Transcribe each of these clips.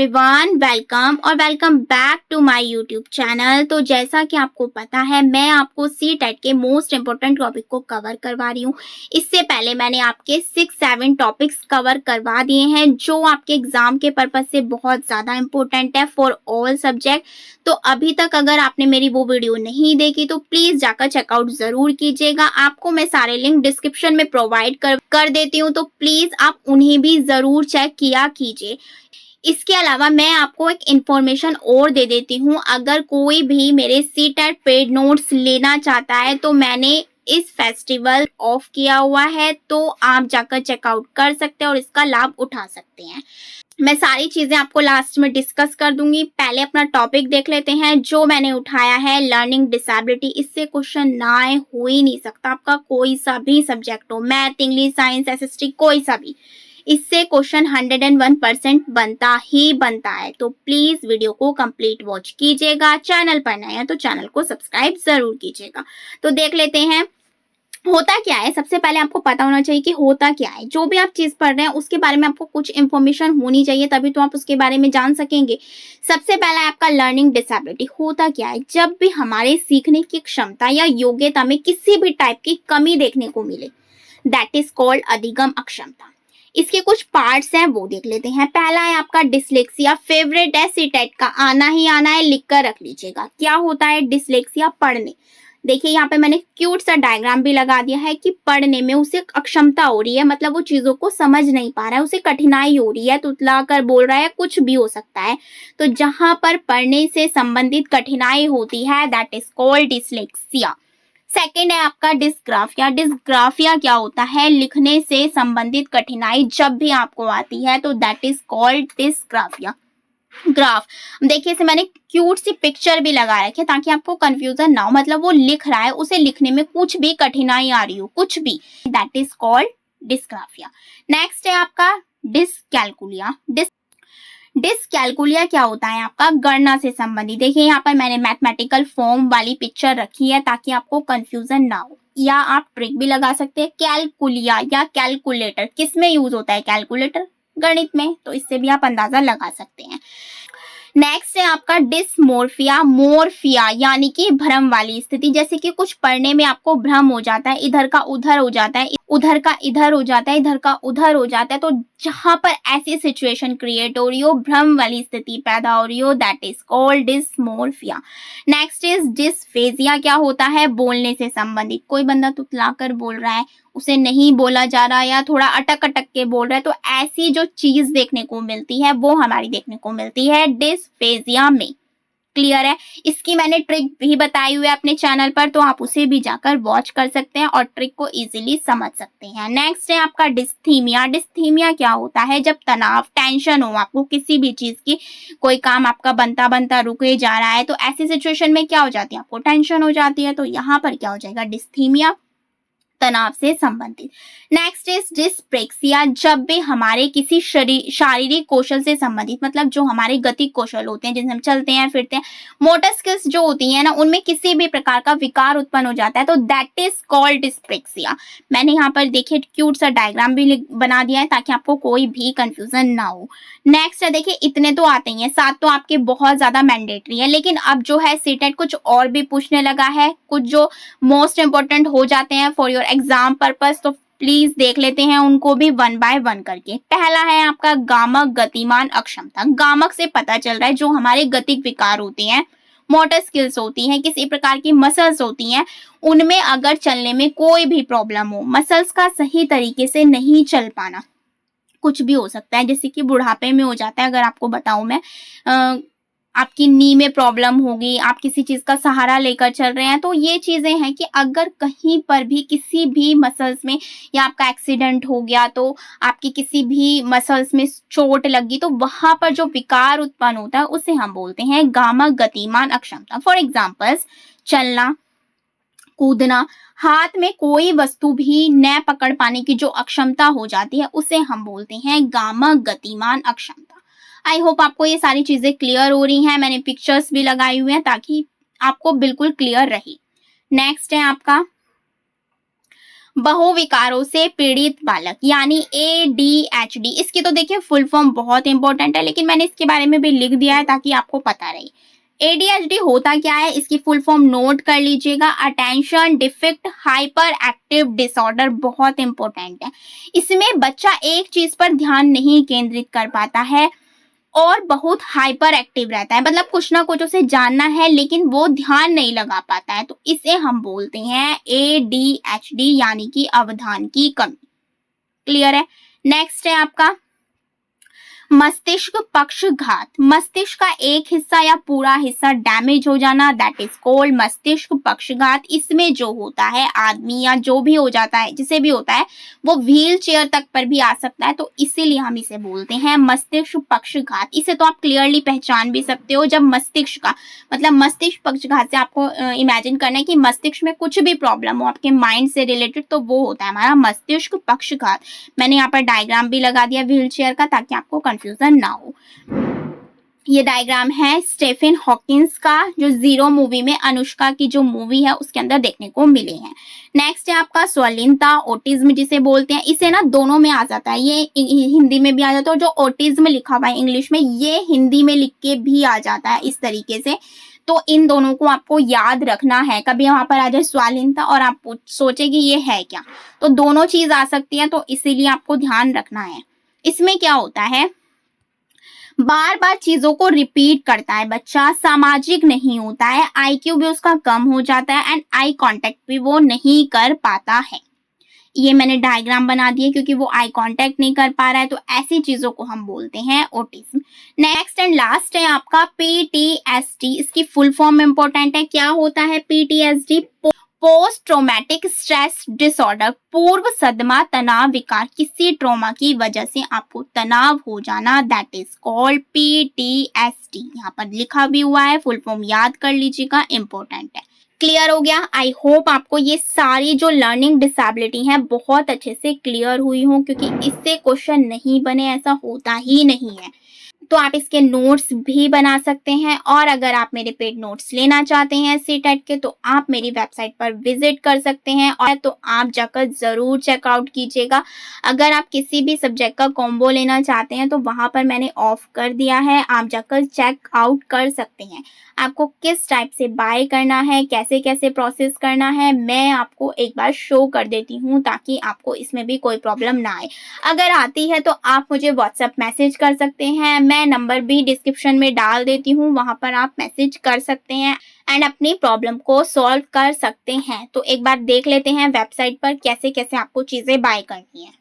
Everyone, welcome और welcome back to my YouTube channel. तो जैसा कि आपको पता है, मैं आपको सी टेट के मोस्ट इंपॉर्टेंट टॉपिक को कवर करवा रही हूँ। इससे पहले मैंने आपके 6-7 टॉपिक्स कवर करवा दिए हैं जो आपके एग्जाम के पर्पज से बहुत ज़्यादा इंपॉर्टेंट है फॉर ऑल सब्जेक्ट। तो अभी तक अगर आपने मेरी वो वीडियो नहीं देखी तो प्लीज़ जाकर चेकआउट ज़रूर कीजिएगा। आपको मैं सारे लिंक डिस्क्रिप्शन में प्रोवाइड कर देती हूँ, तो प्लीज़ आप उन्हें भी ज़रूर चेक किया कीजिए। इसके अलावा मैं आपको एक इन्फॉर्मेशन और दे देती हूँ। अगर कोई भी मेरे सी टेट पेड नोट्स लेना चाहता है तो मैंने इस फेस्टिवल ऑफ किया हुआ है, तो आप जाकर चेकआउट कर सकते हैं और इसका लाभ उठा सकते हैं। मैं सारी चीजें आपको लास्ट में डिस्कस कर दूंगी। पहले अपना टॉपिक देख लेते हैं जो मैंने उठाया है, लर्निंग डिसेबिलिटी। इससे क्वेश्चन ना आए हो ही नहीं सकता, आपका कोई सा भी सब्जेक्ट हो, मैथ, इंग्लिश, साइंस, एसएसटी, कोई सा भी, इससे क्वेश्चन 101% बनता ही बनता है। तो प्लीज वीडियो को कंप्लीट वॉच कीजिएगा। चैनल पर नया है तो चैनल को सब्सक्राइब जरूर कीजिएगा। तो देख लेते हैं होता क्या है। सबसे पहले आपको पता होना चाहिए कि होता क्या है। जो भी आप चीज पढ़ रहे हैं उसके बारे में आपको कुछ इन्फॉर्मेशन होनी चाहिए, तभी तो आप उसके बारे में जान सकेंगे। सबसे पहला है आपका लर्निंग डिसेबिलिटी। होता क्या है, जब भी हमारे सीखने की क्षमता या योग्यता में किसी भी टाइप की कमी देखने को मिले, दैट इज कॉल्ड अधिगम अक्षमता। इसके कुछ पार्ट्स हैं वो देख लेते हैं। पहला है आपका डिसलेक्सिया। फेवरेट है सी टेट का, आना ही आना है, लिख कर रख लीजिएगा। क्या होता है डिसलेक्सिया? पढ़ने। देखिए यहाँ पे मैंने क्यूट सा डायग्राम भी लगा दिया है कि पढ़ने में उसे अक्षमता हो रही है, मतलब वो चीजों को समझ नहीं पा रहा है, उसे कठिनाई हो रही है, तुतला कर बोल रहा है, कुछ भी हो सकता है। तो जहां पर पढ़ने से संबंधित कठिनाई होती है, that is called dyslexia. Second है आपका डिस्ग्राफिया। डिस्ग्राफिया क्या होता है? लिखने से संबंधित कठिनाई जब भी आपको आती है तो that is called dysgraphia. Graph, देखिए इसे मैंने क्यूट सी पिक्चर भी लगा रखी है ताकि आपको कंफ्यूजन ना हो, मतलब वो लिख रहा है, उसे लिखने में कुछ भी कठिनाई आ रही हो, कुछ भी, that is called dysgraphia. Next है आपका डिसकैलकुलिया। डिसकैलकुलिया क्या होता है? आपका गणना से संबंधित। देखिए यहाँ पर मैंने मैथमेटिकल फॉर्म वाली पिक्चर रखी है ताकि आपको कंफ्यूजन ना हो, या आप ट्रिक भी लगा सकते हैं। कैलकुलिया या कैलकुलेटर, किस में यूज होता है कैलकुलेटर? गणित में। तो इससे भी आप अंदाजा लगा सकते हैं। नेक्स्ट है आपका डिसमोर्फिया। मोर्फिया यानी कि भ्रम वाली स्थिति, जैसे कि कुछ पढ़ने में आपको भ्रम हो जाता है, इधर का उधर हो जाता है, उधर का इधर हो जाता है, इधर का उधर हो जाता है। तो जहां पर ऐसी सिचुएशन क्रिएट हो रही हो, भ्रम वाली स्थिति पैदा हो रही हो, that is called dysmorphia. Next is dysphagia. क्या होता है? बोलने से संबंधित। कोई बंदा तुतलाकर बोल रहा है, उसे नहीं बोला जा रहा या थोड़ा अटक अटक के बोल रहा है, तो ऐसी जो चीज देखने को मिलती है वो हमारी देखने को मिलती है डिसफेजिया में। क्लियर है? इसकी मैंने ट्रिक भी बताई हुई है अपने चैनल पर, तो आप उसे भी जाकर वॉच कर सकते हैं और ट्रिक को इजीली समझ सकते हैं। नेक्स्ट है आपका डिस्थीमिया। डिस्थीमिया क्या होता है? जब तनाव, टेंशन हो, आपको किसी भी चीज की, कोई काम आपका बनता बनता रुके जा रहा है, तो ऐसी सिचुएशन में क्या हो जाती है? आपको टेंशन हो जाती है। तो यहाँ पर क्या हो जाएगा? डिस्थीमिया, तनाव से संबंधित। Next is dyspraxia. जब भी हमारे किसी शारीरिक कौशल से संबंधित, मतलब जो हमारे गतिक कौशल होते हैं, जिनसे हम चलते हैं फिरते हैं, मोटर स्किल्स जो होती हैं ना, उनमें किसी भी प्रकार का विकार उत्पन्न हो जाता है, तो दैट इज कॉल्ड डिस्प्रेक्सिया। मैंने यहाँ पर देखिए क्यूट सा डायग्राम भी बना दिया है ताकि आपको कोई भी कंफ्यूजन ना हो। नेक्स्ट है, देखिए इतने तो आते ही हैं, 7 तो आपके बहुत ज्यादा मैंडेटरी है, लेकिन अब जो है सी टेट कुछ और भी पूछने लगा है, कुछ जो मोस्ट इंपॉर्टेंट हो जाते हैं फॉर योर एग्जाम पर्पस, तो प्लीज देख लेते हैं उनको भी वन बाय वन करके। पहला है आपका गामक गतिमान अक्षमता। गामक से पता चल रहा है जो हमारे गतिक विकार होते हैं, मोटर स्किल्स होती हैं, किसी प्रकार की मसल्स होती हैं, उनमें अगर चलने में कोई भी प्रॉब्लम हो, मसल्स का सही तरीके से नहीं चल पाना, कुछ भी हो सकता है, जैसे कि बुढ़ापे में हो जाता है। अगर आपको बताऊं मैं, आपकी नी में प्रॉब्लम होगी, आप किसी चीज का सहारा लेकर चल रहे हैं, तो ये चीजें हैं कि अगर कहीं पर भी किसी भी मसल्स में, या आपका एक्सीडेंट हो गया तो आपकी किसी भी मसल्स में चोट लगी, तो वहां पर जो विकार उत्पन्न होता है उसे हम बोलते हैं गामक गतिमान अक्षमता। फॉर एग्जाम्पल्स, चलना, कूदना, हाथ में कोई वस्तु भी न पकड़ पाने की जो अक्षमता हो जाती है उसे हम बोलते हैं गामक गतिमान अक्षमता। आई होप आपको ये सारी चीजें क्लियर हो रही हैं। मैंने पिक्चर्स भी लगाई हुई हैं ताकि आपको बिल्कुल क्लियर रहे। नेक्स्ट है आपका बहुविकारों से पीड़ित बालक यानी ADHD। इसकी तो देखिए फुल फॉर्म बहुत इंपॉर्टेंट है, लेकिन मैंने इसके बारे में भी लिख दिया है ताकि आपको पता रहे। ADHD होता क्या है, इसकी फुल फॉर्म नोट कर लीजिएगा, attention deficit hyper active disorder. बहुत इंपॉर्टेंट है। इसमें बच्चा एक चीज पर ध्यान नहीं केंद्रित कर पाता है और बहुत हाइपर एक्टिव रहता है, मतलब कुछ ना कुछ उसे जानना है लेकिन वो ध्यान नहीं लगा पाता है, तो इसे हम बोलते हैं ADHD यानी कि अवधान की कमी। क्लियर है। नेक्स्ट है आपका मस्तिष्क पक्षघात। मस्तिष्क का एक हिस्सा या पूरा हिस्सा डैमेज हो जाना, दैट इज कॉल्ड मस्तिष्क पक्षघात। इसमें जो होता है आदमी या जो भी हो जाता है, जिसे भी होता है, वो व्हील चेयर तक पर भी आ सकता है, तो इसीलिए हम इसे बोलते हैं मस्तिष्क पक्षघात। इसे तो आप क्लियरली पहचान भी सकते हो। जब मस्तिष्क का मतलब मस्तिष्क पक्षघात से आपको इमेजिन करना है कि मस्तिष्क में कुछ भी प्रॉब्लम हो आपके माइंड से रिलेटेड, तो वो होता है हमारा मस्तिष्क पक्षघात। मैंने यहाँ पर डायग्राम भी लगा दिया व्हील चेयर का ताकि आपको कंफ्यूजन ना हो। ये डायग्राम है स्टीफन हॉकिंस का, जो जीरो मूवी में अनुष्का की जो मूवी है उसके अंदर देखने को मिले हैं। नेक्स्ट है आपका स्वलीनता ऑटिज्म जिसे बोलते हैं। इसे ना दोनों में आ जाता है, ये हिंदी में भी आ जाता है और जो ऑटिज्म लिखा हुआ है इंग्लिश में, ये हिंदी में लिख के भी आ जाता है इस तरीके से। तो इन दोनों को आपको याद रखना है। कभी वहां पर आ जाए स्वालीनता और आप सोचे कि ये है क्या, तो दोनों चीज आ सकती है, तो इसीलिए आपको ध्यान रखना है। इसमें क्या होता है, बार बार चीजों को रिपीट करता है बच्चा, सामाजिक नहीं होता है, IQ भी उसका कम हो जाता है एंड आई कांटेक्ट भी वो नहीं कर पाता है। ये मैंने डायग्राम बना दिया क्योंकि वो आई कांटेक्ट नहीं कर पा रहा है, तो ऐसी चीजों को हम बोलते हैं ऑटिज्म। नेक्स्ट एंड लास्ट है आपका PTSD। इसकी फुल फॉर्म इंपॉर्टेंट है। क्या होता है PTSD? Post traumatic stress disorder, पूर्व सदमा तनाव विकार। किसी ट्रॉमा की वजह से आपको तनाव हो जाना, दैट इज कॉल्ड PTSD। यहाँ पर लिखा भी हुआ है, फुल फॉर्म याद कर लीजिएगा, इंपॉर्टेंट है। क्लियर हो गया। आई होप आपको ये सारी जो लर्निंग डिसेबिलिटी है बहुत अच्छे से क्लियर हुई हो, क्योंकि इससे क्वेश्चन नहीं बने ऐसा होता ही नहीं है। तो आप इसके नोट्स भी बना सकते हैं, और अगर आप मेरे पेड नोट्स लेना चाहते हैं CTET के, तो आप मेरी वेबसाइट पर विजिट कर सकते हैं, और तो आप जाकर ज़रूर चेकआउट कीजिएगा। अगर आप किसी भी सब्जेक्ट का कॉम्बो लेना चाहते हैं तो वहाँ पर मैंने ऑफ कर दिया है, आप जाकर चेकआउट कर सकते हैं। आपको किस टाइप से बाय करना है, कैसे कैसे प्रोसेस करना है, मैं आपको एक बार शो कर देती हूँ ताकि आपको इसमें भी कोई प्रॉब्लम ना आए। अगर आती है तो आप मुझे व्हाट्सएप मैसेज कर सकते हैं, मैं नंबर भी डिस्क्रिप्शन में डाल देती हूँ, वहाँ पर आप मैसेज कर सकते हैं एंड अपनी प्रॉब्लम को सॉल्व कर सकते हैं। तो एक बार देख लेते हैं वेबसाइट पर कैसे कैसे आपको चीज़ें बाय करनी है।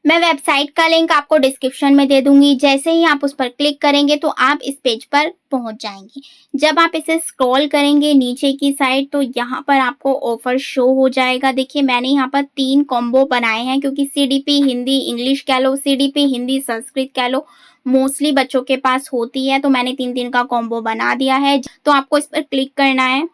मैं वेबसाइट का लिंक आपको डिस्क्रिप्शन में दे दूंगी। जैसे ही आप उस पर क्लिक करेंगे तो आप इस पेज पर पहुंच जाएंगे। जब आप इसे स्क्रॉल करेंगे नीचे की साइड, तो यहाँ पर आपको ऑफर शो हो जाएगा। देखिए मैंने यहाँ पर 3 कॉम्बो बनाए हैं, क्योंकि CDP हिंदी इंग्लिश कह लो, CDP हिंदी संस्कृत कह लो, मोस्टली बच्चों के पास होती है, तो मैंने 3 का कॉम्बो बना दिया है। तो आपको इस पर क्लिक करना है।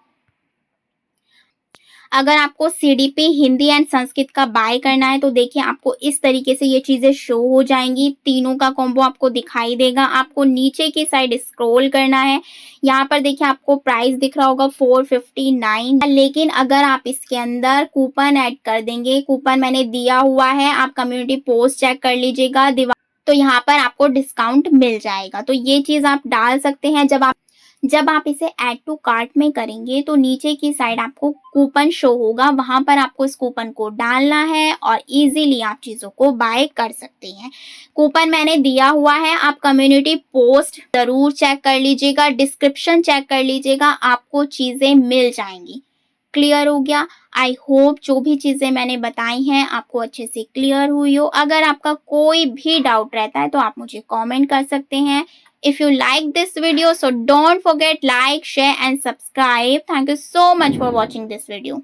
अगर आपको CDP हिंदी एंड संस्कृत का बाय करना है तो देखिए आपको इस तरीके से ये चीजें शो हो जाएंगी, तीनों का कॉम्बो आपको दिखाई देगा। आपको नीचे की साइड स्क्रॉल करना है। यहाँ पर देखिए आपको प्राइस दिख रहा होगा 459, लेकिन अगर आप इसके अंदर कूपन ऐड कर देंगे, कूपन मैंने दिया हुआ है, आप कम्युनिटी पोस्ट चेक कर लीजिएगा, तो यहाँ पर आपको डिस्काउंट मिल जाएगा। तो ये चीज आप डाल सकते हैं। जब आप इसे ऐड टू कार्ट में करेंगे तो नीचे की साइड आपको कूपन शो होगा, वहां पर आपको इस कूपन को डालना है और इजीली आप चीज़ों को बाय कर सकते हैं। कूपन मैंने दिया हुआ है, आप कम्युनिटी पोस्ट ज़रूर चेक कर लीजिएगा, डिस्क्रिप्शन चेक कर लीजिएगा, आपको चीज़ें मिल जाएंगी। क्लियर हो गया। आई होप जो भी चीज़ें मैंने बताई हैं आपको अच्छे से क्लियर हुई हो। अगर आपका कोई भी डाउट रहता है तो आप मुझे कमेंट कर सकते हैं। If you like this video, so don't forget like, share and subscribe. Thank you so much for watching this video.